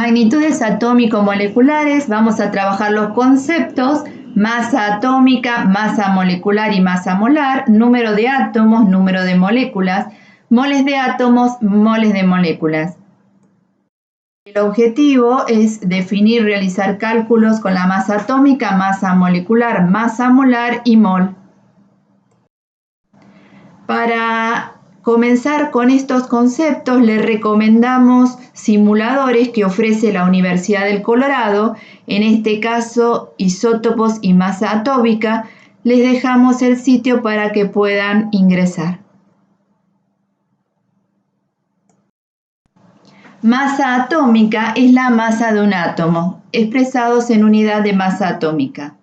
Magnitudes atómico-moleculares, vamos a trabajar los conceptos: masa atómica, masa molecular y masa molar, número de átomos, número de moléculas, moles de átomos, moles de moléculas. El objetivo es definir, realizar cálculos con la masa atómica, masa molecular, masa molar y mol. Para comenzar con estos conceptos, les recomendamos simuladores que ofrece la Universidad del Colorado, en este caso isótopos y masa atómica. Les dejamos el sitio para que puedan ingresar. Masa atómica es la masa de un átomo, expresados en unidad de masa atómica.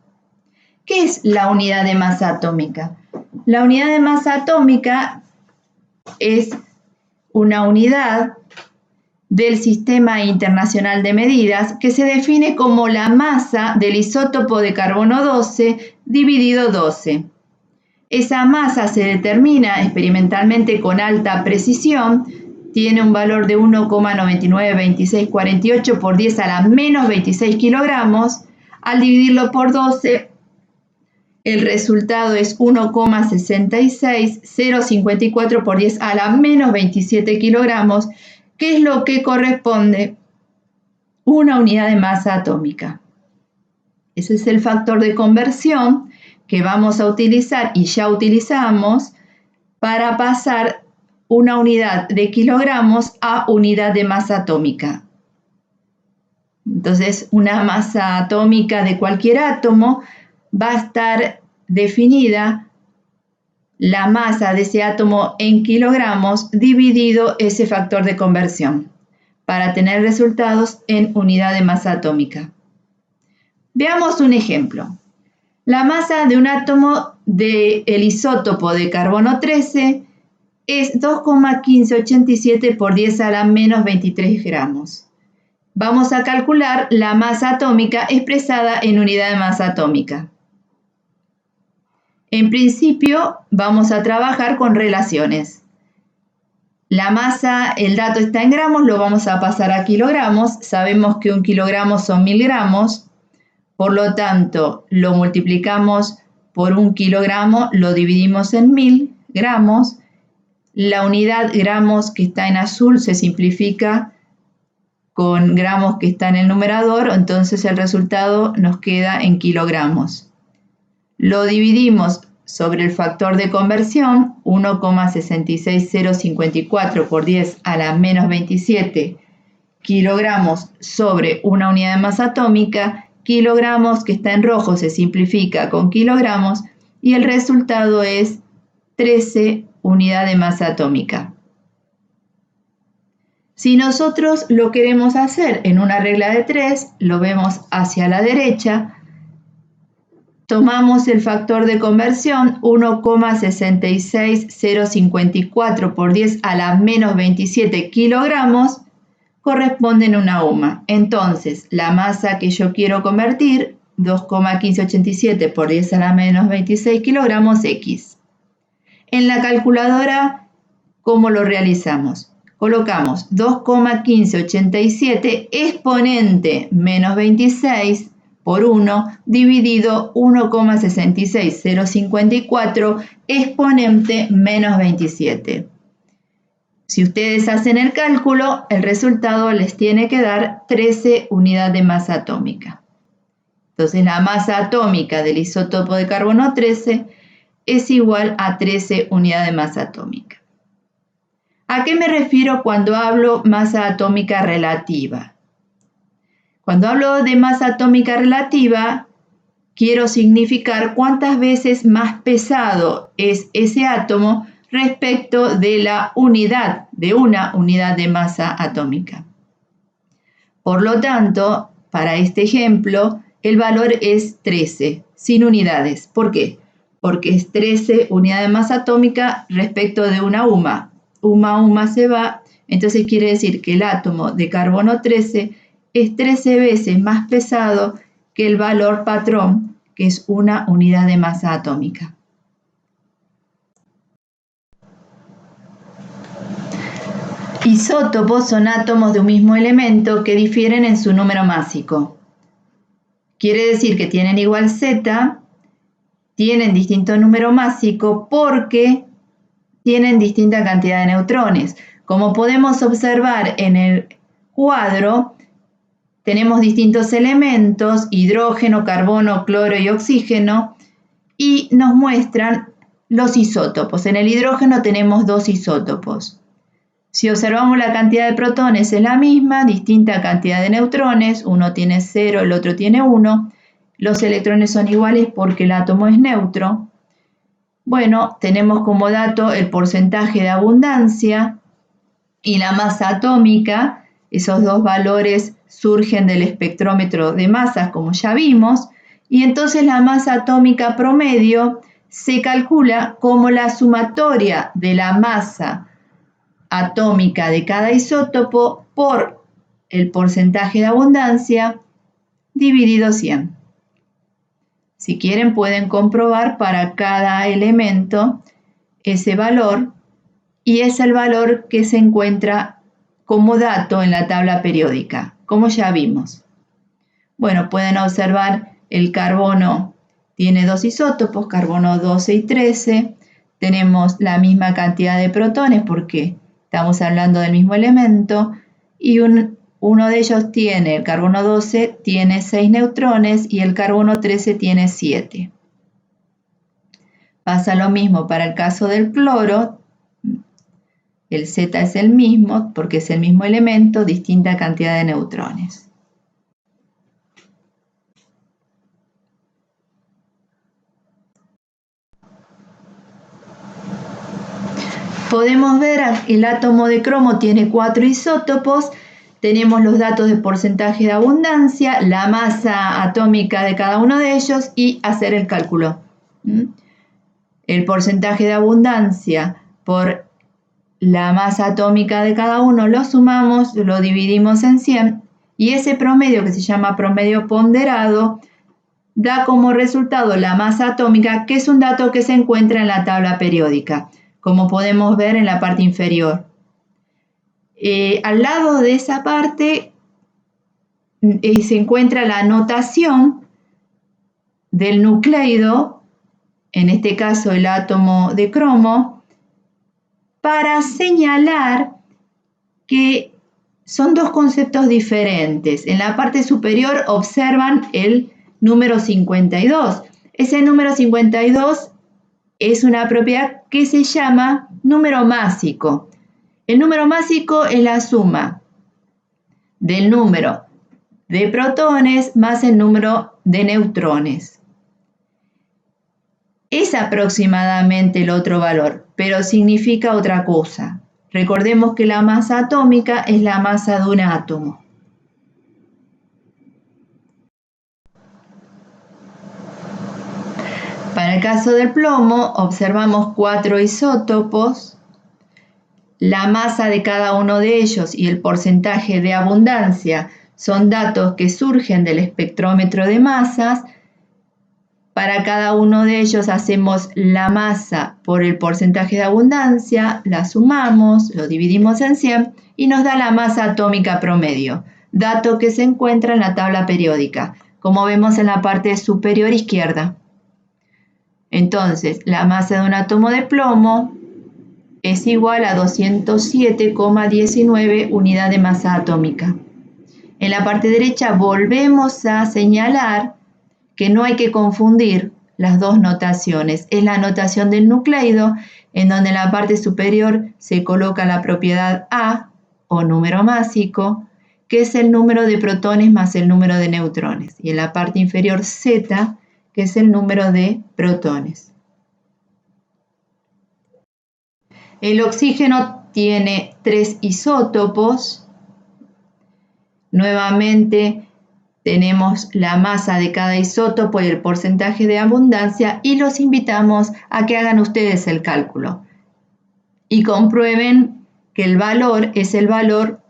¿Qué es la unidad de masa atómica? La unidad de masa atómica es una unidad del Sistema Internacional de Medidas que se define como la masa del isótopo de carbono 12 dividido 12. Esa masa se determina experimentalmente con alta precisión, tiene un valor de 1,992648 por 10 a la menos 26 kilogramos. Al dividirlo por 12, el resultado es 1,66054 por 10 a la menos 27 kilogramos, que es lo que corresponde a una unidad de masa atómica. Ese es el factor de conversión que vamos a utilizar y ya utilizamos para pasar una unidad de kilogramos a unidad de masa atómica. Entonces, una masa atómica de cualquier átomo va a estar definida la masa de ese átomo en kilogramos dividido ese factor de conversión para tener resultados en unidad de masa atómica. Veamos un ejemplo. La masa de un átomo del isótopo de carbono 13 es 2,1587 por 10 a la menos 23 gramos. Vamos a calcular la masa atómica expresada en unidad de masa atómica. En principio, vamos a trabajar con relaciones. La masa, el dato está en gramos, lo vamos a pasar a kilogramos. Sabemos que un kilogramo son 1000 gramos. Por lo tanto, lo multiplicamos por un kilogramo, lo dividimos en 1000 gramos. La unidad gramos que está en azul se simplifica con gramos que está en el numerador, entonces el resultado nos queda en kilogramos. Lo dividimos sobre el factor de conversión, 1,66054 por 10 a la menos 27 kilogramos sobre una unidad de masa atómica. Kilogramos que está en rojo se simplifica con kilogramos y el resultado es 13 unidades de masa atómica. Si nosotros lo queremos hacer en una regla de 3, lo vemos hacia la derecha. Tomamos el factor de conversión 1,66054 por 10 a la menos 27 kilogramos corresponden a una UMA. Entonces, la masa que yo quiero convertir, 2,1587 por 10 a la menos 26 kilogramos X. En la calculadora, ¿cómo lo realizamos? Colocamos 2,1587 exponente menos 26 por 1 dividido 1,66054 exponente menos 27. Si ustedes hacen el cálculo, el resultado les tiene que dar 13 unidades de masa atómica. Entonces, la masa atómica del isótopo de carbono 13 es igual a 13 unidades de masa atómica. ¿A qué me refiero cuando hablo masa atómica relativa? Cuando hablo de masa atómica relativa, quiero significar cuántas veces más pesado es ese átomo respecto de la unidad, de una unidad de masa atómica. Por lo tanto, para este ejemplo, el valor es 13, sin unidades. ¿Por qué? Porque es 13 unidades de masa atómica respecto de una UMA. UMA se va, entonces quiere decir que el átomo de carbono 13 es 13 veces más pesado que el valor patrón, que es una unidad de masa atómica. Isótopos son átomos de un mismo elemento que difieren en su número másico. Quiere decir que tienen igual Z, tienen distinto número másico porque tienen distinta cantidad de neutrones. Como podemos observar en el cuadro, tenemos distintos elementos, hidrógeno, carbono, cloro y oxígeno, y nos muestran los isótopos. En el hidrógeno tenemos 2 isótopos. Si observamos la cantidad de protones es la misma, distinta cantidad de neutrones, uno tiene 0, el otro tiene 1. Los electrones son iguales porque el átomo es neutro. Bueno, tenemos como dato el porcentaje de abundancia y la masa atómica. Esos dos valores surgen del espectrómetro de masas, como ya vimos, y entonces la masa atómica promedio se calcula como la sumatoria de la masa atómica de cada isótopo por el porcentaje de abundancia dividido 100. Si quieren pueden comprobar para cada elemento ese valor y es el valor que se encuentra como dato en la tabla periódica, como ya vimos. Bueno, pueden observar el carbono tiene 2 isótopos, carbono 12 y 13. Tenemos la misma cantidad de protones porque estamos hablando del mismo elemento y uno de ellos tiene, el carbono 12, tiene 6 neutrones y el carbono 13 tiene 7. Pasa lo mismo para el caso del cloro. El Z es el mismo porque es el mismo elemento, distinta cantidad de neutrones. Podemos ver el átomo de cromo tiene 4 isótopos, tenemos los datos de porcentaje de abundancia, la masa atómica de cada uno de ellos y hacer el cálculo. El porcentaje de abundancia por la masa atómica de cada uno lo sumamos, lo dividimos en 100 y ese promedio que se llama promedio ponderado da como resultado la masa atómica, que es un dato que se encuentra en la tabla periódica, como podemos ver en la parte inferior. Al lado de esa parte se encuentra la notación del nucleido, en este caso el átomo de cromo, para señalar que son dos conceptos diferentes. En la parte superior observan el número 52. Ese número 52 es una propiedad que se llama número másico. El número másico es la suma del número de protones más el número de neutrones. Es aproximadamente el otro valor, pero significa otra cosa. Recordemos que la masa atómica es la masa de un átomo. Para el caso del plomo, observamos 4 isótopos. La masa de cada uno de ellos y el porcentaje de abundancia son datos que surgen del espectrómetro de masas. Para cada uno de ellos hacemos la masa por el porcentaje de abundancia, la sumamos, lo dividimos en 100 y nos da la masa atómica promedio, dato que se encuentra en la tabla periódica, como vemos en la parte superior izquierda. Entonces, la masa de un átomo de plomo es igual a 207,19 unidad de masa atómica. En la parte derecha volvemos a señalar que no hay que confundir las dos notaciones. Es la notación del nucleido, en donde en la parte superior se coloca la propiedad A, o número másico, que es el número de protones más el número de neutrones. Y en la parte inferior Z, que es el número de protones. El oxígeno tiene 3 isótopos. Nuevamente tenemos la masa de cada isótopo y el porcentaje de abundancia y los invitamos a que hagan ustedes el cálculo y comprueben que el valor es el valor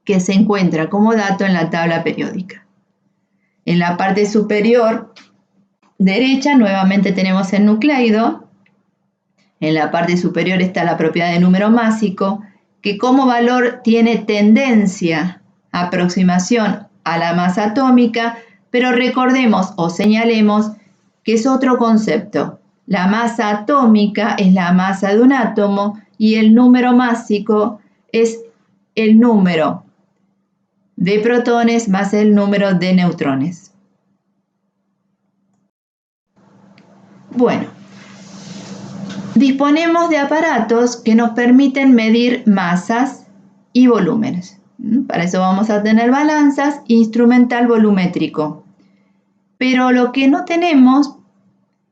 que se encuentra como dato en la tabla periódica. En la parte superior derecha nuevamente tenemos el nucleido. En la parte superior está la propiedad de número másico que como valor tiene tendencia a aproximación a la masa atómica, pero recordemos o señalemos que es otro concepto. La masa atómica es la masa de un átomo y el número másico es el número de protones más el número de neutrones. Bueno, disponemos de aparatos que nos permiten medir masas y volúmenes. Para eso vamos a tener balanzas e instrumental volumétrico. Pero lo que no tenemos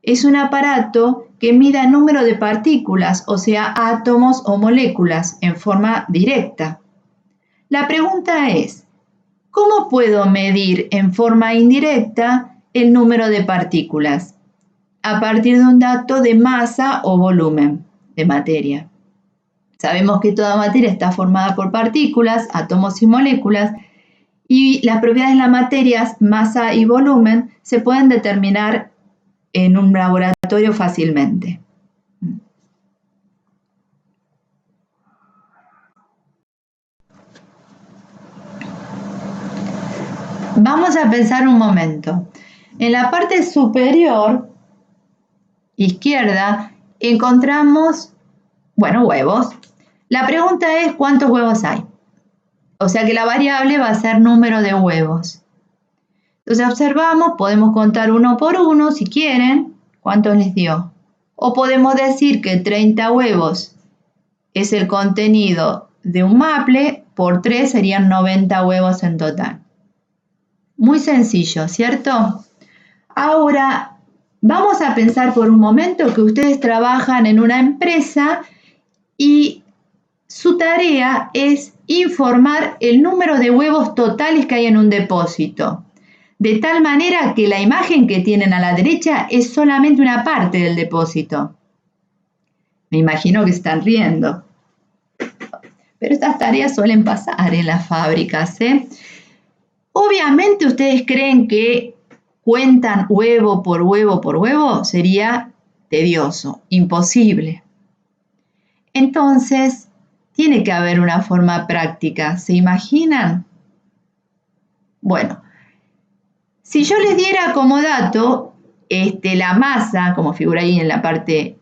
es un aparato que mida el número de partículas, o sea, átomos o moléculas, en forma directa. La pregunta es, ¿cómo puedo medir en forma indirecta el número de partículas? A partir de un dato de masa o volumen de materia. Sabemos que toda materia está formada por partículas, átomos y moléculas, y las propiedades de las materias, masa y volumen, se pueden determinar en un laboratorio fácilmente. Vamos a pensar un momento. En la parte superior izquierda encontramos, huevos. La pregunta es ¿cuántos huevos hay? O sea que la variable va a ser número de huevos. Entonces observamos, podemos contar uno por uno si quieren, cuántos les dio. O podemos decir que 30 huevos es el contenido de un maple, por 3 serían 90 huevos en total. Muy sencillo, ¿cierto? Ahora, vamos a pensar por un momento que ustedes trabajan en una empresa y su tarea es informar el número de huevos totales que hay en un depósito. De tal manera que la imagen que tienen a la derecha es solamente una parte del depósito. Me imagino que están riendo. Pero estas tareas suelen pasar en las fábricas, ¿eh? Obviamente ustedes creen que cuentan huevo por huevo por huevo, sería tedioso, imposible. Entonces, tiene que haber una forma práctica, ¿se imaginan? Bueno, si yo les diera como dato la masa, como figura ahí en la parte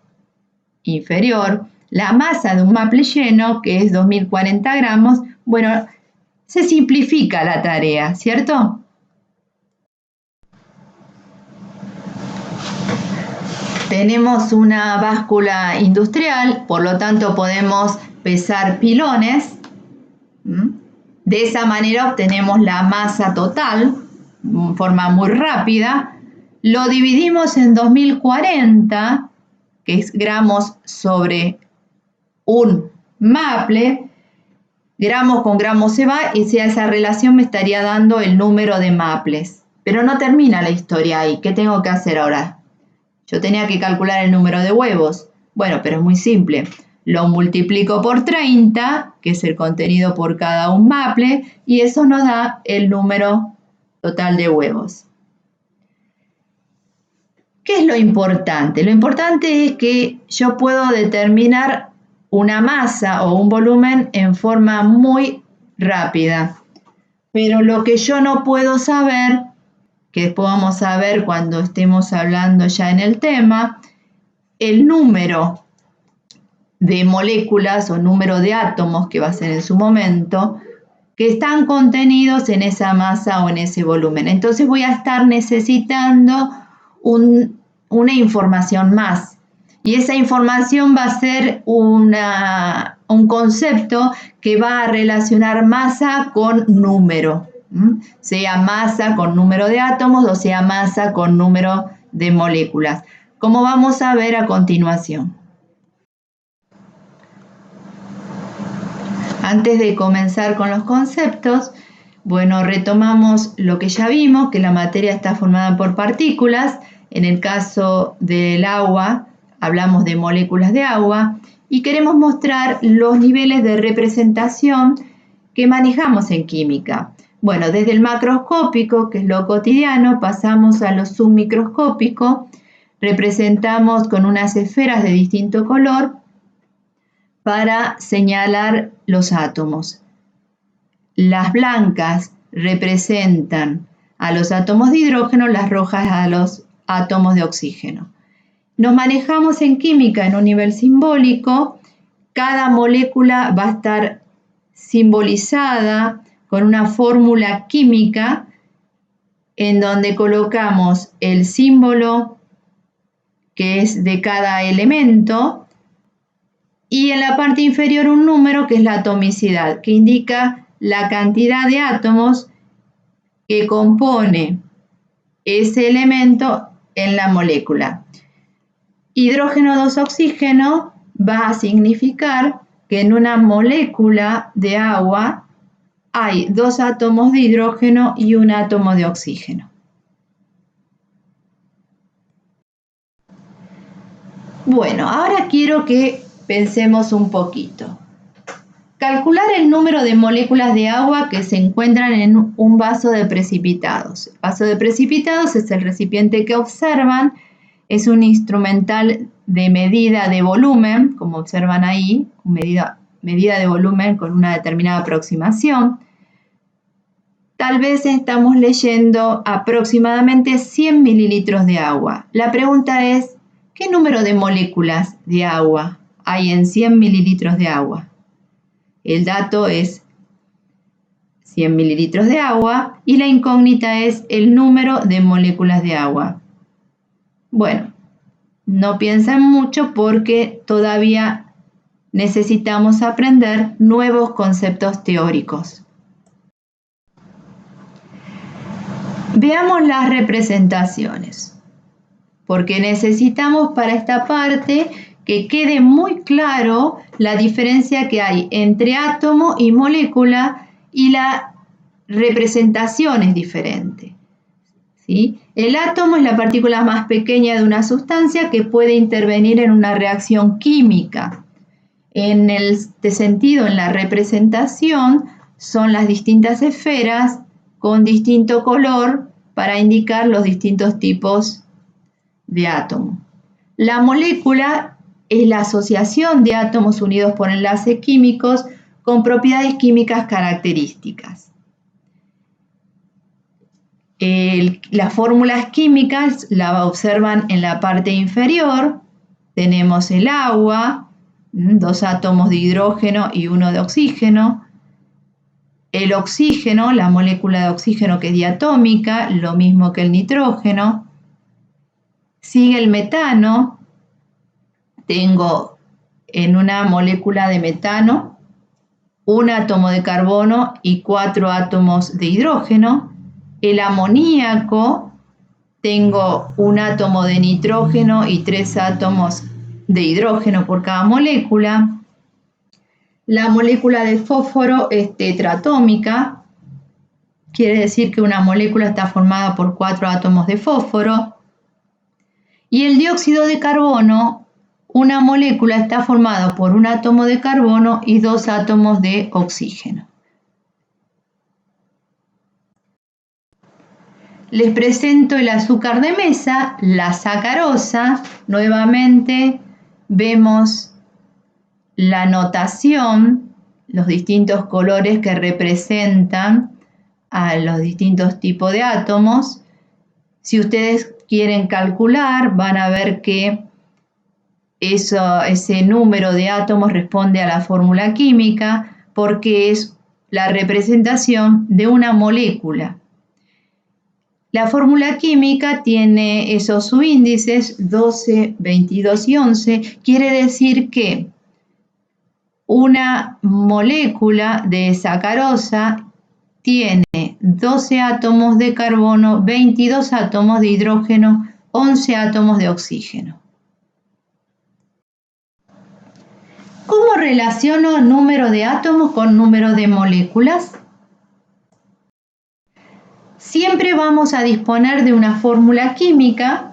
inferior, la masa de un maple lleno, que es 2040 gramos, bueno, se simplifica la tarea, ¿cierto? Tenemos una báscula industrial, por lo tanto podemos pesar pilones. De esa manera obtenemos la masa total, de forma muy rápida. Lo dividimos en 2040, que es gramos sobre un maple. Gramos con gramos se va y esa relación me estaría dando el número de maples. Pero no termina la historia ahí. ¿Qué tengo que hacer ahora? Yo tenía que calcular el número de huevos. Bueno, pero es muy simple. Lo multiplico por 30, que es el contenido por cada un maple, y eso nos da el número total de huevos. ¿Qué es lo importante? Lo importante es que yo puedo determinar una masa o un volumen en forma muy rápida. Pero lo que yo no puedo saber, que después vamos a ver cuando estemos hablando ya en el tema, el número de moléculas o número de átomos, que va a ser en su momento, que están contenidos en esa masa o en ese volumen. Entonces voy a estar necesitando una información más. Y esa información va a ser un concepto que va a relacionar masa con número. Sea masa con número de átomos o sea masa con número de moléculas, como vamos a ver a continuación. Antes de comenzar con los conceptos, retomamos lo que ya vimos, que la materia está formada por partículas. En el caso del agua, hablamos de moléculas de agua y queremos mostrar los niveles de representación que manejamos en química. Bueno, desde el macroscópico, que es lo cotidiano, pasamos a lo submicroscópico. Representamos con unas esferas de distinto color para señalar los átomos. Las blancas representan a los átomos de hidrógeno, las rojas a los átomos de oxígeno. Nos manejamos en química en un nivel simbólico. Cada molécula va a estar simbolizada con una fórmula química en donde colocamos el símbolo que es de cada elemento y en la parte inferior un número que es la atomicidad, que indica la cantidad de átomos que compone ese elemento en la molécula. Hidrógeno 2 oxígeno va a significar que en una molécula de agua hay 2 átomos de hidrógeno y 1 átomo de oxígeno. Bueno, ahora quiero que pensemos un poquito. Calcular el número de moléculas de agua que se encuentran en un vaso de precipitados. El vaso de precipitados es el recipiente que observan, es un instrumental de medida de volumen, como observan ahí, medida de volumen con una determinada aproximación. Tal vez estamos leyendo aproximadamente 100 mililitros de agua. La pregunta es, ¿qué número de moléculas de agua hay en 100 mililitros de agua? El dato es 100 mililitros de agua y la incógnita es el número de moléculas de agua. Bueno, no piensen mucho porque todavía necesitamos aprender nuevos conceptos teóricos. Veamos las representaciones, porque necesitamos para esta parte que quede muy claro la diferencia que hay entre átomo y molécula y la representación es diferente. ¿Sí? El átomo es la partícula más pequeña de una sustancia que puede intervenir en una reacción química. En este sentido, en la representación, son las distintas esferas con distinto color para indicar los distintos tipos de átomo. La molécula es la asociación de átomos unidos por enlaces químicos con propiedades químicas características. Las fórmulas químicas la observan en la parte inferior. Tenemos el agua, 2 átomos de hidrógeno y 1 de oxígeno. El oxígeno, la molécula de oxígeno que es diatómica, lo mismo que el nitrógeno. Sigue el metano. Tengo en una molécula de metano 1 átomo de carbono y 4 átomos de hidrógeno. El amoníaco, tengo 1 átomo de nitrógeno y 3 átomos de hidrógeno por cada molécula. La molécula de fósforo es tetraatómica, quiere decir que una molécula está formada por 4 átomos de fósforo. Y el dióxido de carbono, una molécula está formada por 1 átomo de carbono y 2 átomos de oxígeno. Les presento el azúcar de mesa, la sacarosa. Nuevamente vemos la notación, los distintos colores que representan a los distintos tipos de átomos. Si ustedes quieren calcular, van a ver que ese número de átomos responde a la fórmula química porque es la representación de una molécula. La fórmula química tiene esos subíndices 12, 22 y 11. Quiere decir que una molécula de sacarosa tiene 12 átomos de carbono, 22 átomos de hidrógeno, 11 átomos de oxígeno. ¿Cómo relaciono número de átomos con número de moléculas? Siempre vamos a disponer de una fórmula química.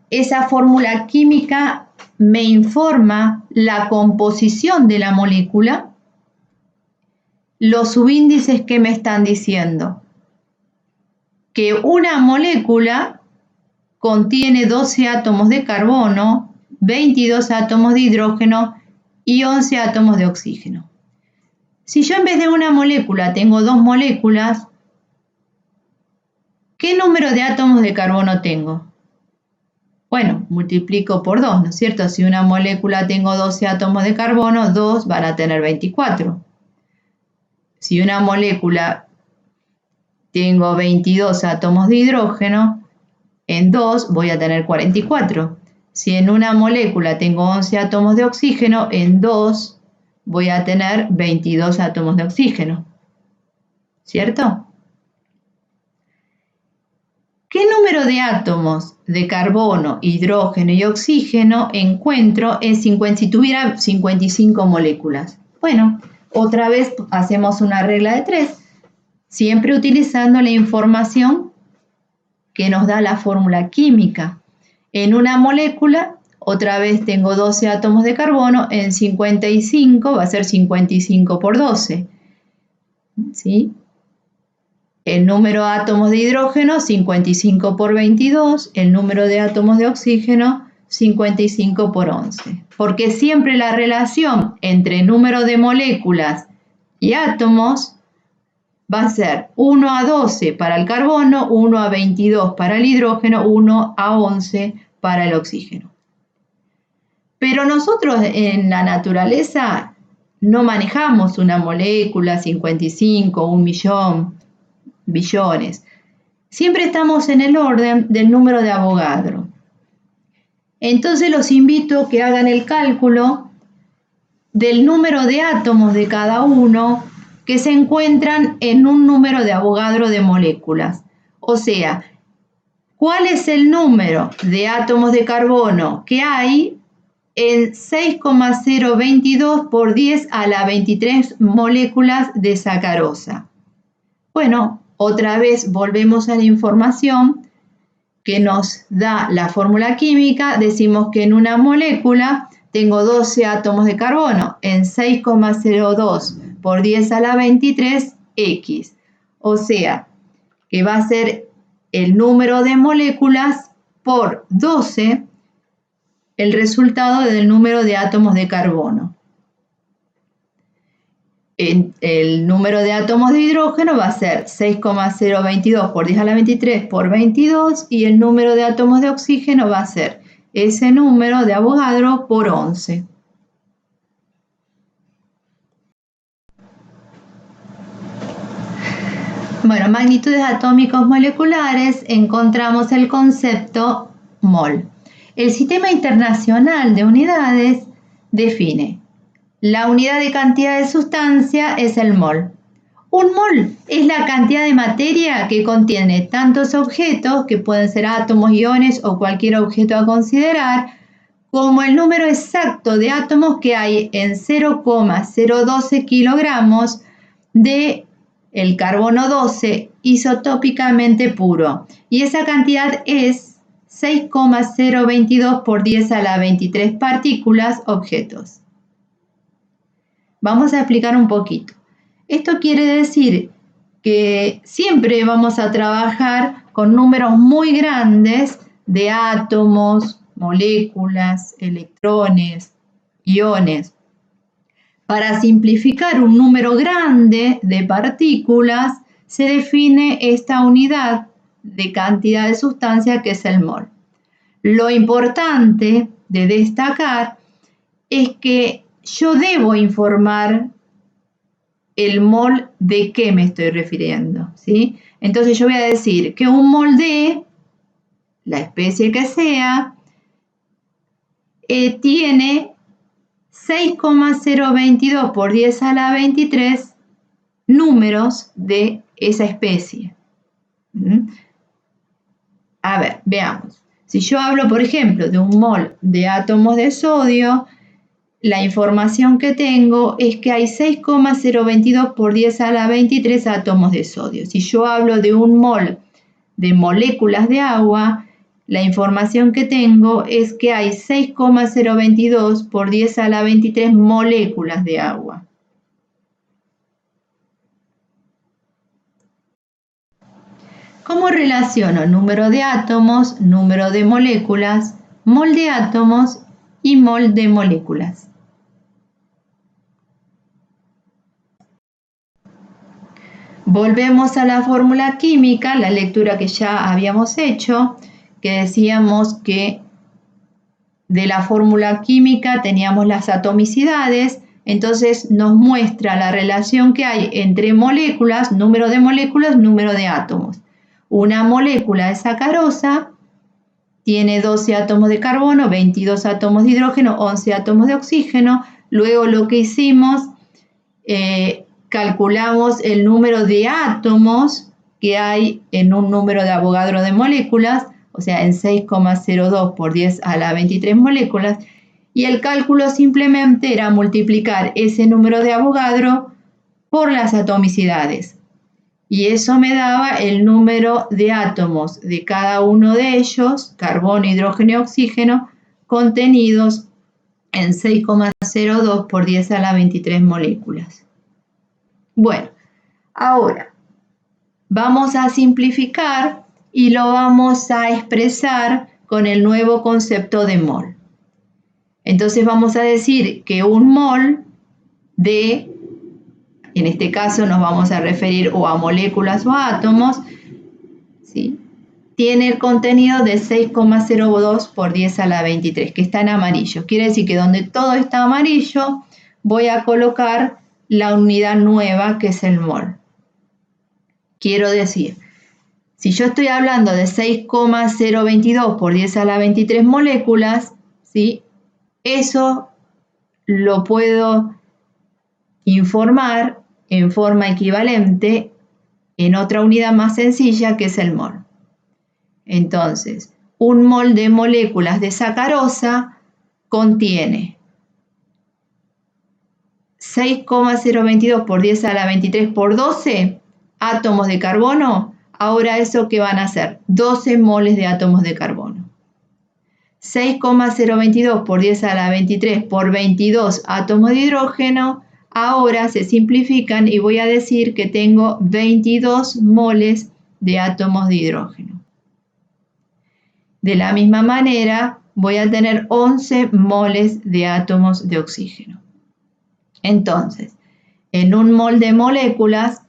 Esa fórmula química me informa la composición de la molécula, los subíndices que me están diciendo que una molécula contiene 12 átomos de carbono, 22 átomos de hidrógeno y 11 átomos de oxígeno. Si yo en vez de una molécula tengo dos moléculas, ¿qué número de átomos de carbono tengo? Bueno, multiplico por 2, ¿no es cierto? Si una molécula tengo 12 átomos de carbono, 2 van a tener 24. Si una molécula tengo 22 átomos de hidrógeno, en 2 voy a tener 44. Si en una molécula tengo 11 átomos de oxígeno, en 2 voy a tener 22 átomos de oxígeno. ¿Cierto? ¿Qué número de átomos de carbono, hidrógeno y oxígeno encuentro si tuviera 55 moléculas? Bueno, otra vez hacemos una regla de 3, siempre utilizando la información que nos da la fórmula química. En una molécula, otra vez tengo 12 átomos de carbono, en 55 va a ser 55 por 12. ¿Sí? El número de átomos de hidrógeno, 55 por 22. El número de átomos de oxígeno, 55 por 11. Porque siempre la relación entre número de moléculas y átomos va a ser 1 a 12 para el carbono, 1 a 22 para el hidrógeno, 1 a 11 para el oxígeno. Pero nosotros en la naturaleza no manejamos una molécula, 55, 1 millón, billones. Siempre estamos en el orden del número de Avogadro. Entonces los invito a que hagan el cálculo del número de átomos de cada uno que se encuentran en un número de Avogadro de moléculas. O sea, ¿cuál es el número de átomos de carbono que hay en 6,022 por 10 a la 23 moléculas de sacarosa? Bueno, otra vez volvemos a la información que nos da la fórmula química. Decimos que en una molécula tengo 12 átomos de carbono en 6,02 por 10 a la 23 X. O sea, que va a ser el número de moléculas por 12, el resultado del número de átomos de carbono. El número de átomos de hidrógeno va a ser 6,022 por 10 a la 23 por 22 y el número de átomos de oxígeno va a ser ese número de Avogadro por 11. Bueno, magnitudes atómicos moleculares, encontramos el concepto mol. El Sistema Internacional de Unidades define: la unidad de cantidad de sustancia es el mol. Un mol es la cantidad de materia que contiene tantos objetos, que pueden ser átomos, iones o cualquier objeto a considerar, como el número exacto de átomos que hay en 0,012 kilogramos de el carbono 12 isotópicamente puro. Y esa cantidad es 6,022 por 10 a la 23 partículas objetos. Vamos a explicar un poquito. Esto quiere decir que siempre vamos a trabajar con números muy grandes de átomos, moléculas, electrones, iones. Para simplificar un número grande de partículas, se define esta unidad de cantidad de sustancia que es el mol. Lo importante de destacar es que yo debo informar el mol de qué me estoy refiriendo, ¿sí? Entonces yo voy a decir que un mol de la especie que sea tiene 6,022 por 10 a la 23 números de esa especie. A ver, veamos. Si yo hablo, por ejemplo, de un mol de átomos de sodio, la información que tengo es que hay 6,022 por 10 a la 23 átomos de sodio. Si yo hablo de un mol de moléculas de agua, la información que tengo es que hay 6,022 por 10 a la 23 moléculas de agua. ¿Cómo relaciono número de átomos, número de moléculas, mol de átomos y mol de moléculas? Volvemos a la fórmula química, la lectura que ya habíamos hecho, que decíamos que de la fórmula química teníamos las atomicidades, entonces nos muestra la relación que hay entre moléculas, número de moléculas, número de átomos. Una molécula de sacarosa tiene 12 átomos de carbono, 22 átomos de hidrógeno, 11 átomos de oxígeno. Luego lo que hicimos, calculamos el número de átomos que hay en un número de Avogadro de moléculas, o sea, en 6,02 por 10 a la 23 moléculas, y el cálculo simplemente era multiplicar ese número de Avogadro por las atomicidades. Y eso me daba el número de átomos de cada uno de ellos, carbono, hidrógeno y oxígeno, contenidos en 6,02 por 10 a la 23 moléculas. Bueno, ahora vamos a simplificar y lo vamos a expresar con el nuevo concepto de mol. Entonces vamos a decir que un mol de, en este caso nos vamos a referir o a moléculas o a átomos, ¿sí?, tiene el contenido de 6,02 por 10 a la 23, que está en amarillo. Quiere decir que donde todo está amarillo, voy a colocar la unidad nueva, que es el mol. Quiero decir, si yo estoy hablando de 6,022 por 10 a la 23 moléculas, ¿sí?, eso lo puedo informar en forma equivalente en otra unidad más sencilla, que es el mol. Entonces, un mol de moléculas de sacarosa contiene 6,022 por 10 a la 23 por 12 átomos de carbono. Ahora eso, ¿qué van a ser? 12 moles de átomos de carbono. 6,022 por 10 a la 23 por 22 átomos de hidrógeno. Ahora se simplifican y voy a decir que tengo 22 moles de átomos de hidrógeno. De la misma manera, voy a tener 11 moles de átomos de oxígeno. Entonces, en un mol de moléculas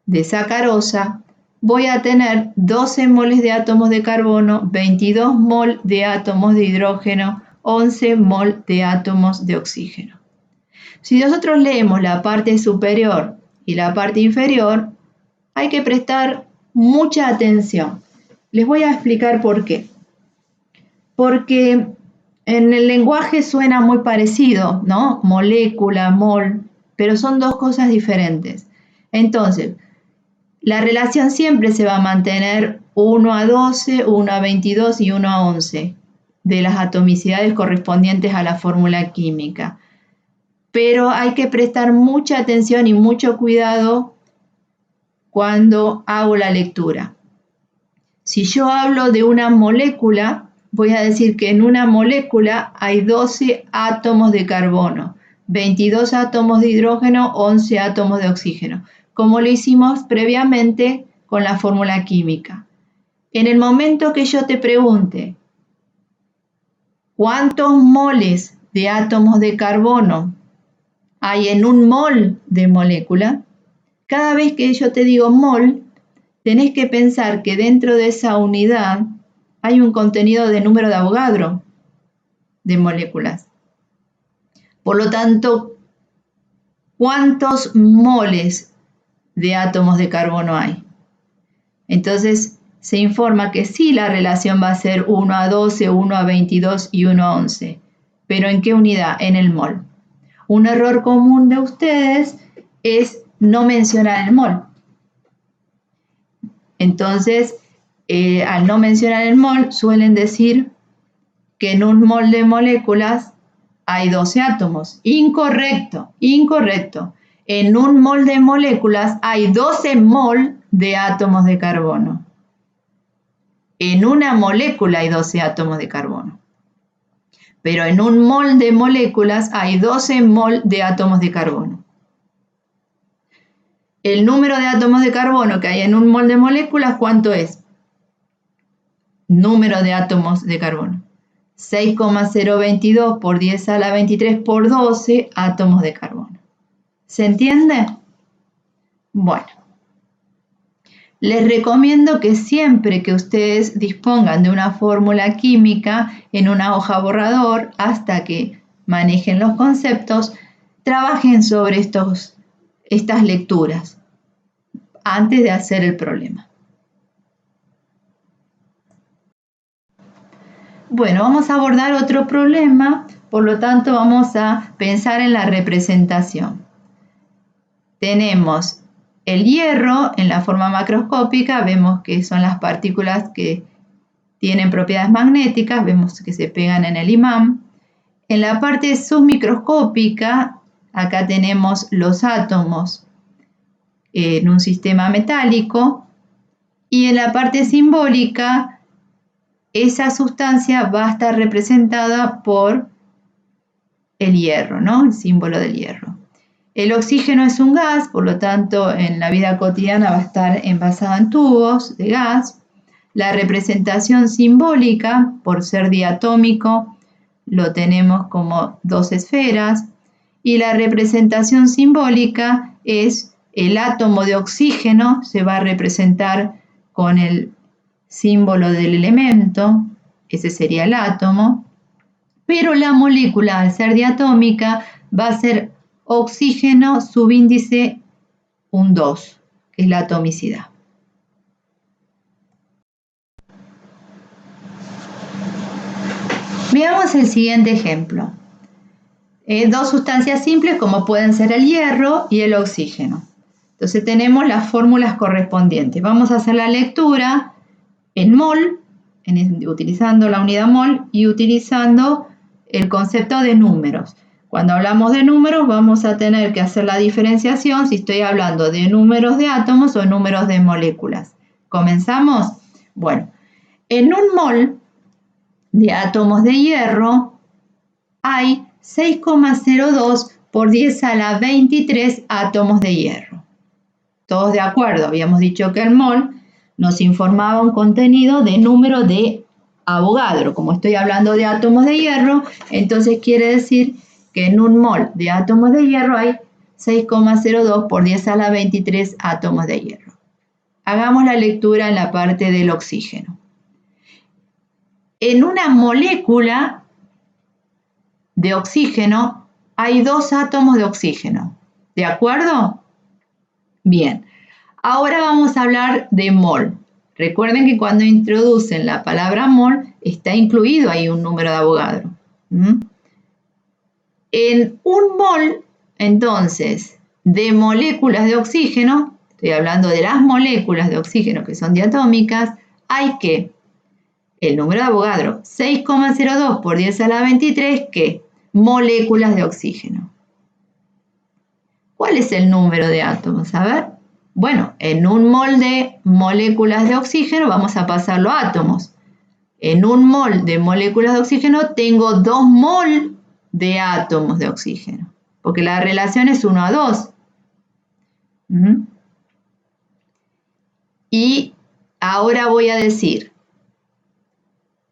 de sacarosa, voy a tener 12 moles de átomos de carbono, 22 mol de átomos de hidrógeno, 11 mol de átomos de oxígeno. Si nosotros leemos la parte superior y la parte inferior, hay que prestar mucha atención. Les voy a explicar por qué. Porque en el lenguaje suena muy parecido, ¿no? Molécula, mol, pero son dos cosas diferentes. Entonces, la relación siempre se va a mantener 1 a 12, 1 a 22 y 1 a 11 de las atomicidades correspondientes a la fórmula química. Pero hay que prestar mucha atención y mucho cuidado cuando hago la lectura. Si yo hablo de una molécula, voy a decir que en una molécula hay 12 átomos de carbono, 22 átomos de hidrógeno, 11 átomos de oxígeno, como lo hicimos previamente con la fórmula química. En el momento que yo te pregunte cuántos moles de átomos de carbono hay en un mol de molécula, cada vez que yo te digo mol, tenés que pensar que dentro de esa unidad hay un contenido de número de Avogadro de moléculas. Por lo tanto, ¿cuántos moles de átomos de carbono hay? Entonces, se informa que sí, la relación va a ser 1 a 12, 1 a 22 y 1 a 11. ¿Pero en qué unidad? En el mol. Un error común de ustedes es no mencionar el mol. Entonces, al no mencionar el mol, suelen decir que en un mol de moléculas hay 12 átomos. Incorrecto, incorrecto. En un mol de moléculas hay 12 mol de átomos de carbono. En una molécula hay 12 átomos de carbono. Pero en un mol de moléculas hay 12 mol de átomos de carbono. El número de átomos de carbono que hay en un mol de moléculas, ¿cuánto es? Número de átomos de carbono. 6,022 por 10 a la 23 por 12 átomos de carbono. ¿Se entiende? Bueno, les recomiendo que siempre que ustedes dispongan de una fórmula química en una hoja borrador, hasta que manejen los conceptos, trabajen sobre estas lecturas antes de hacer el problema. Bueno, vamos a abordar otro problema, por lo tanto vamos a pensar en la representación. Tenemos el hierro en la forma macroscópica, vemos que son las partículas que tienen propiedades magnéticas, vemos que se pegan en el imán. En la parte submicroscópica, acá tenemos los átomos en un sistema metálico, y en la parte simbólica, esa sustancia va a estar representada por el hierro, ¿no? El símbolo del hierro. El oxígeno es un gas, por lo tanto, en la vida cotidiana va a estar envasado en tubos de gas. La representación simbólica, por ser diatómico, lo tenemos como dos esferas. Y la representación simbólica es el átomo de oxígeno, se va a representar con el símbolo del elemento, ese sería el átomo. Pero la molécula, al ser diatómica, va a ser oxígeno subíndice 2, que es la atomicidad. Veamos el siguiente ejemplo. Dos sustancias simples como pueden ser el hierro y el oxígeno. Entonces tenemos las fórmulas correspondientes. Vamos a hacer la lectura en mol, utilizando la unidad mol y utilizando el concepto de números. Cuando hablamos de números vamos a tener que hacer la diferenciación si estoy hablando de números de átomos o números de moléculas. ¿Comenzamos? Bueno, en un mol de átomos de hierro hay 6,02 por 10 a la 23 átomos de hierro. Todos de acuerdo, habíamos dicho que el mol nos informaba un contenido de número de Avogadro. Como estoy hablando de átomos de hierro, entonces quiere decir que en un mol de átomos de hierro hay 6,02 por 10 a la 23 átomos de hierro. Hagamos la lectura en la parte del oxígeno. En una molécula de oxígeno hay 2 átomos de oxígeno. ¿De acuerdo? Bien. Ahora vamos a hablar de mol. Recuerden que cuando introducen la palabra mol está incluido ahí un número de Avogadro. En un mol, entonces, de moléculas de oxígeno, estoy hablando de las moléculas de oxígeno que son diatómicas, hay que el número de Avogadro 6,02 por 10 a la 23, ¿qué? Moléculas de oxígeno. ¿Cuál es el número de átomos? A ver. Bueno, en un mol de moléculas de oxígeno vamos a pasarlo a átomos. En un mol de moléculas de oxígeno tengo 2 mol de átomos de oxígeno, porque la relación es 1 a 2. Y ahora voy a decir,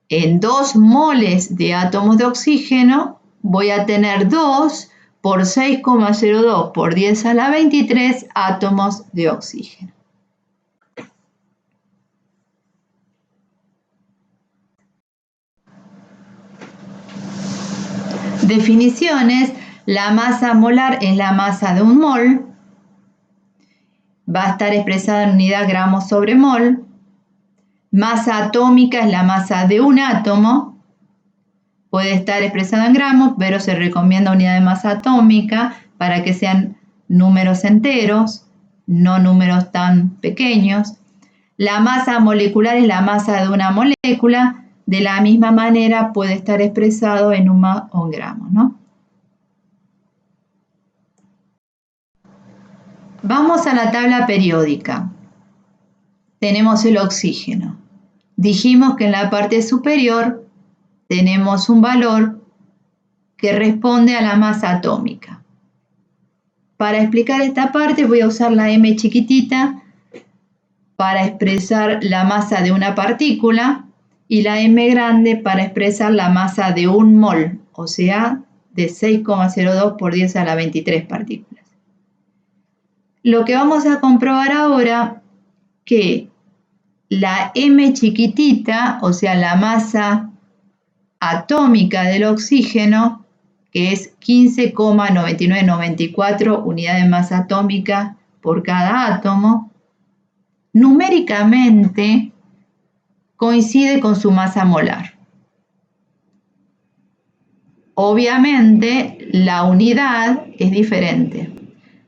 en 2 moles de átomos de oxígeno voy a tener 2 por 6,02 por 10 a la 23 átomos de oxígeno. Definiciones: la masa molar es la masa de un mol, va a estar expresada en unidad gramos sobre mol. Masa atómica es la masa de un átomo, puede estar expresada en gramos, pero se recomienda unidad de masa atómica para que sean números enteros, no números tan pequeños. La masa molecular es la masa de una molécula, de la misma manera puede estar expresado en UMA o en gramos, ¿no? Vamos a la tabla periódica. Tenemos el oxígeno. Dijimos que en la parte superior tenemos un valor que responde a la masa atómica. Para explicar esta parte voy a usar la m chiquitita para expresar la masa de una partícula y la m grande para expresar la masa de un mol, o sea, de 6,02 por 10 a la 23 partículas. Lo que vamos a comprobar ahora que la m chiquitita, o sea, la masa atómica del oxígeno, que es 15,9994 unidades de masa atómica por cada átomo, numéricamente coincide con su masa molar. Obviamente, la unidad es diferente.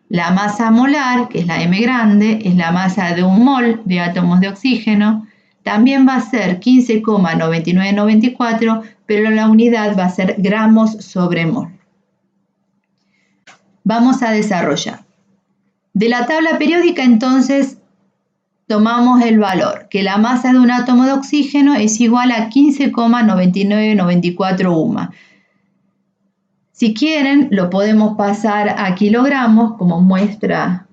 La masa molar, que es la m grande, es la masa de un mol de átomos de oxígeno. También va a ser 15,9994, pero la unidad va a ser gramos sobre mol. Vamos a desarrollar. De la tabla periódica, entonces, tomamos el valor, que la masa de un átomo de oxígeno es igual a 15,9994 UMA. Si quieren, lo podemos pasar a kilogramos, como muestra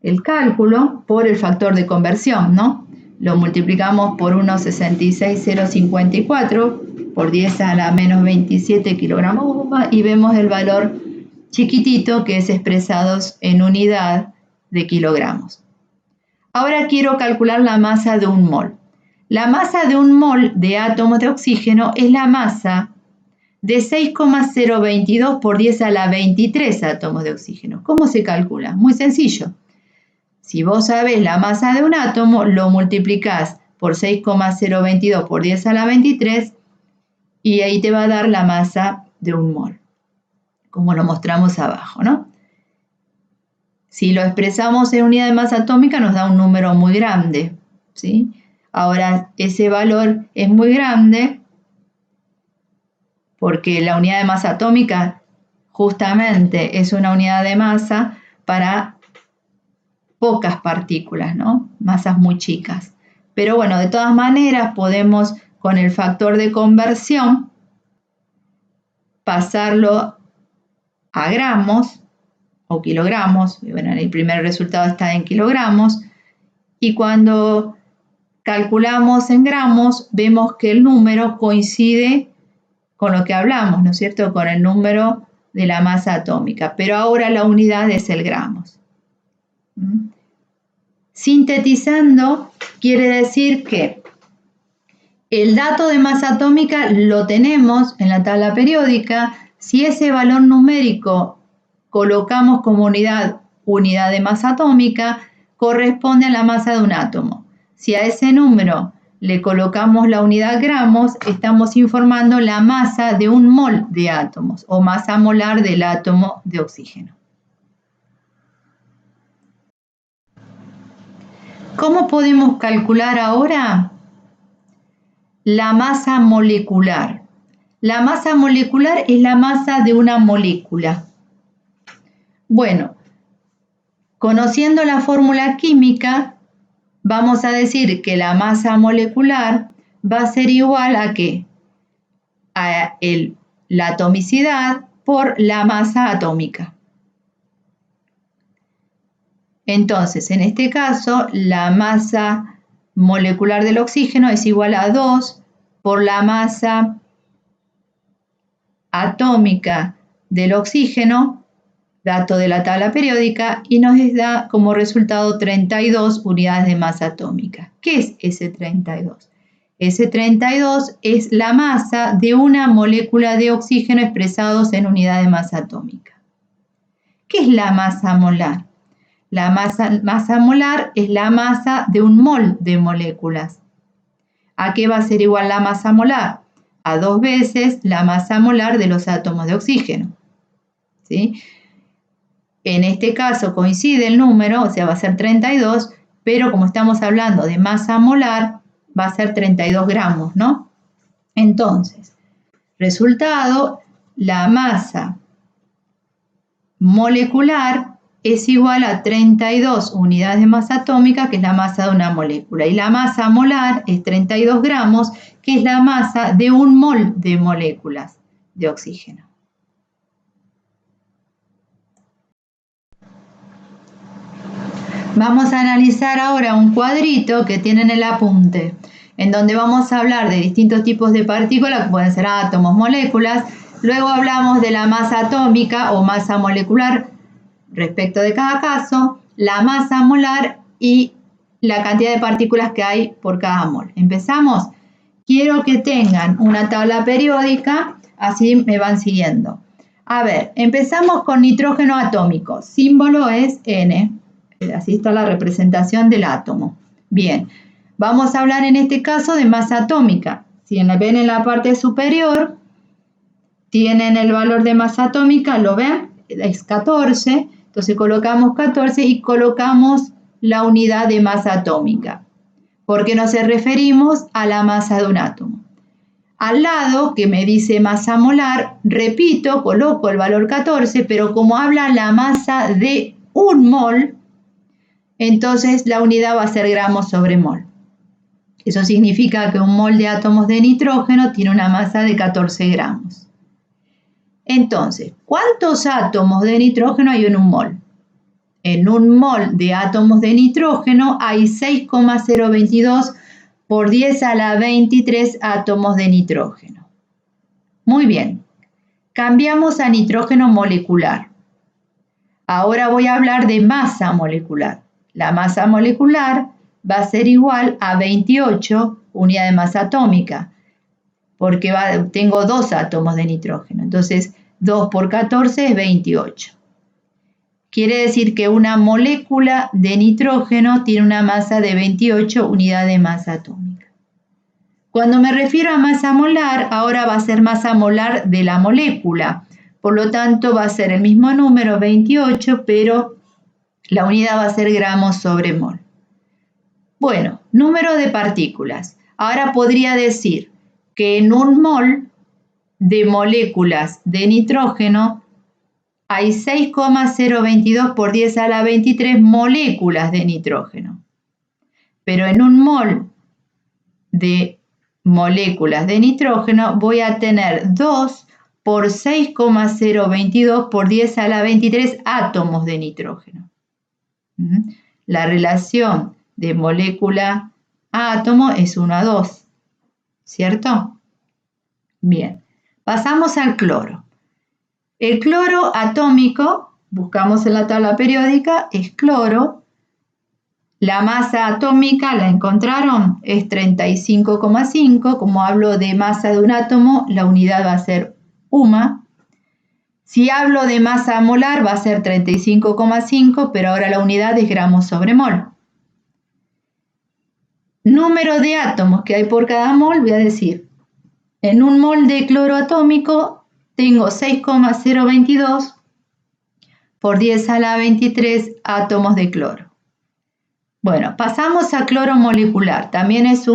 el cálculo, por el factor de conversión, ¿no? Lo multiplicamos por 1,66054 por 10 a la menos 27 kilogramos UMA y vemos el valor chiquitito que es expresado en unidad de kilogramos. Ahora quiero calcular la masa de un mol. La masa de un mol de átomos de oxígeno es la masa de 6,022 por 10 a la 23 átomos de oxígeno. ¿Cómo se calcula? Muy sencillo. Si vos sabés la masa de un átomo, lo multiplicás por 6,022 por 10 a la 23 y ahí te va a dar la masa de un mol, como lo mostramos abajo, ¿no? Si lo expresamos en unidad de masa atómica nos da un número muy grande, ¿sí? Ahora, ese valor es muy grande porque la unidad de masa atómica justamente es una unidad de masa para pocas partículas, ¿no? Masas muy chicas. Pero bueno, de todas maneras podemos con el factor de conversión pasarlo a gramos o kilogramos. Bueno, el primer resultado está en kilogramos y cuando calculamos en gramos vemos que el número coincide con lo que hablamos, ¿no es cierto? Con el número de la masa atómica, pero ahora la unidad es el gramos. Sintetizando, quiere decir que el dato de masa atómica lo tenemos en la tabla periódica. Si ese valor numérico colocamos como unidad de masa atómica, corresponde a la masa de un átomo. Si a ese número le colocamos la unidad gramos, estamos informando la masa de un mol de átomos o masa molar del átomo de oxígeno. ¿Cómo podemos calcular ahora la masa molecular? La masa molecular es la masa de una molécula. Bueno, conociendo la fórmula química, vamos a decir que la masa molecular va a ser igual a ¿qué? A la atomicidad por la masa atómica. Entonces, en este caso, la masa molecular del oxígeno es igual a 2 por la masa atómica del oxígeno, dato de la tabla periódica, y nos da como resultado 32 unidades de masa atómica. ¿Qué es ese 32? Ese 32 es la masa de una molécula de oxígeno expresados en unidad de masa atómica. ¿Qué es la masa molar? La masa molar es la masa de un mol de moléculas. ¿A qué va a ser igual la masa molar? A 2 veces la masa molar de los átomos de oxígeno. ¿Sí? En este caso coincide el número, o sea, va a ser 32, pero como estamos hablando de masa molar, va a ser 32 gramos, ¿no? Entonces, resultado, la masa molecular es igual a 32 unidades de masa atómica, que es la masa de una molécula. Y la masa molar es 32 gramos, que es la masa de un mol de moléculas de oxígeno. Vamos a analizar ahora un cuadrito que tiene en el apunte, en donde vamos a hablar de distintos tipos de partículas, que pueden ser átomos, moléculas. Luego hablamos de la masa atómica o masa molecular respecto de cada caso, la masa molar y la cantidad de partículas que hay por cada mol. ¿Empezamos? Quiero que tengan una tabla periódica, así me van siguiendo. A ver, empezamos con nitrógeno atómico. Símbolo es N. Así está la representación del átomo. Bien, vamos a hablar en este caso de masa atómica. Si ven en la parte superior, tienen el valor de masa atómica, ¿lo ven? Es 14. Entonces colocamos 14 y colocamos la unidad de masa atómica, porque nos referimos a la masa de un átomo. Al lado, que me dice masa molar, repito, coloco el valor 14, pero como habla la masa de un mol, entonces la unidad va a ser gramos sobre mol. Eso significa que un mol de átomos de nitrógeno tiene una masa de 14 gramos. Entonces, ¿cuántos átomos de nitrógeno hay en un mol? En un mol de átomos de nitrógeno hay 6,022 por 10 a la 23 átomos de nitrógeno. Muy bien, cambiamos a nitrógeno molecular. Ahora voy a hablar de masa molecular. La masa molecular va a ser igual a 28 unidades de masa atómica, porque tengo 2 átomos de nitrógeno. Entonces, 2 por 14 es 28. Quiere decir que una molécula de nitrógeno tiene una masa de 28 unidades de masa atómica. Cuando me refiero a masa molar, ahora va a ser masa molar de la molécula. Por lo tanto, va a ser el mismo número, 28, pero la unidad va a ser gramos sobre mol. Bueno, número de partículas. Ahora podría decir que en un mol de moléculas de nitrógeno hay 6,022 por 10 a la 23 moléculas de nitrógeno. Pero en un mol de moléculas de nitrógeno voy a tener 2 por 6,022 por 10 a la 23 átomos de nitrógeno. La relación de molécula a átomo es 1 a 2, ¿cierto? Bien, pasamos al cloro. El cloro atómico, buscamos en la tabla periódica, es cloro. La masa atómica, ¿la encontraron? Es 35,5. Como hablo de masa de un átomo, la unidad va a ser UMA. Si hablo de masa molar, va a ser 35,5, pero ahora la unidad es gramos sobre mol. Número de átomos que hay por cada mol, voy a decir, en un mol de cloro atómico tengo 6,022 por 10 a la 23 átomos de cloro. Bueno, pasamos a cloro molecular. También es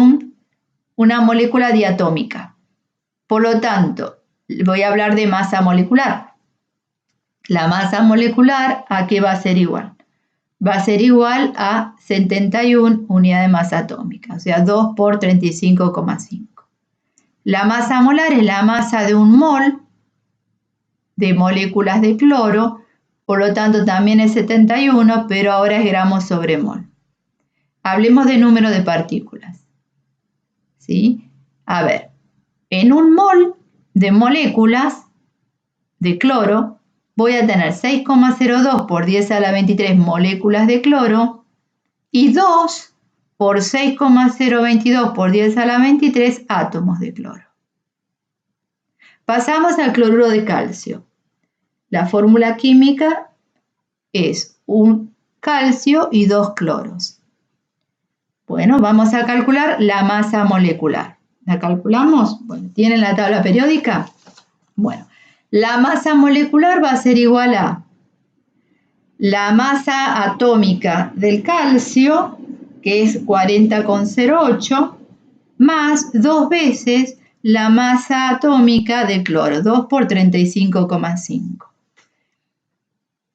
una molécula diatómica. Por lo tanto, voy a hablar de masa molecular. La masa molecular, ¿a qué va a ser igual? Va a ser igual a 71 unidades de masa atómica, o sea, 2 por 35,5. La masa molar es la masa de un mol de moléculas de cloro, por lo tanto también es 71, pero ahora es gramos sobre mol. Hablemos de número de partículas. ¿Sí? A ver, en un mol de moléculas de cloro voy a tener 6,02 por 10 a la 23 moléculas de cloro y 2 por 6,022 por 10 a la 23 átomos de cloro. Pasamos al cloruro de calcio. La fórmula química es un calcio y 2 cloros. Bueno, vamos a calcular la masa molecular. ¿La calculamos? Bueno, ¿tienen la tabla periódica? Bueno, la masa molecular va a ser igual a la masa atómica del calcio, que es 40,08, más 2 veces la masa atómica de cloro, 2 por 35,5.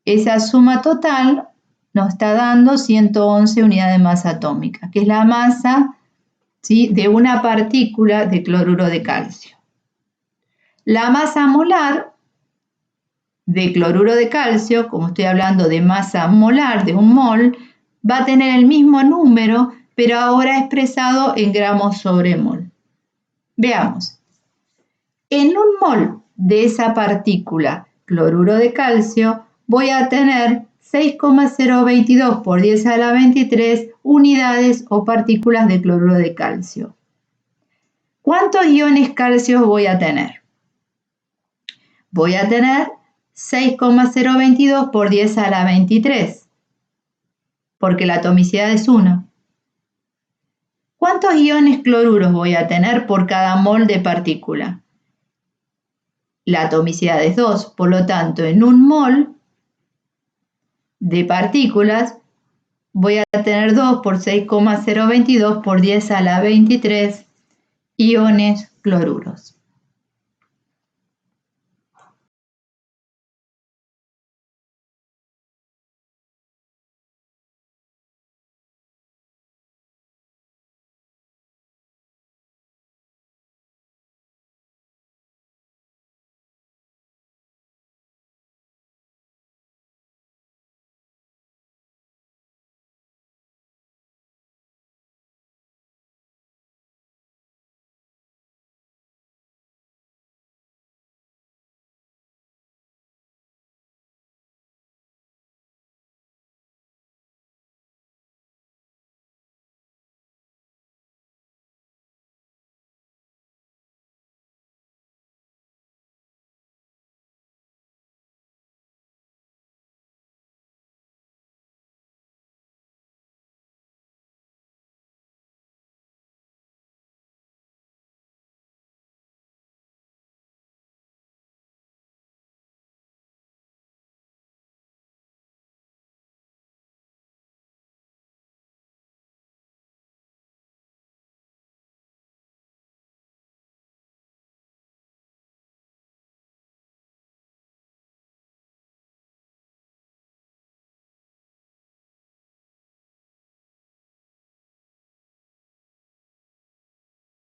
Esa suma total nos está dando 111 unidades de masa atómica, que es la masa, ¿sí?, de una partícula de cloruro de calcio. La masa molar de cloruro de calcio, como estoy hablando de masa molar de un mol, va a tener el mismo número, pero ahora expresado en gramos sobre mol. Veamos. En un mol de esa partícula cloruro de calcio voy a tener 6,022 por 10 a la 23 unidades o partículas de cloruro de calcio. ¿Cuántos iones calcio voy a tener? Voy a tener 6,022 por 10 a la 23, porque la atomicidad es 1. ¿Cuántos iones cloruros voy a tener por cada mol de partícula? La atomicidad es 2, por lo tanto, en un mol de partículas voy a tener 2 por 6,022 por 10 a la 23 iones cloruros.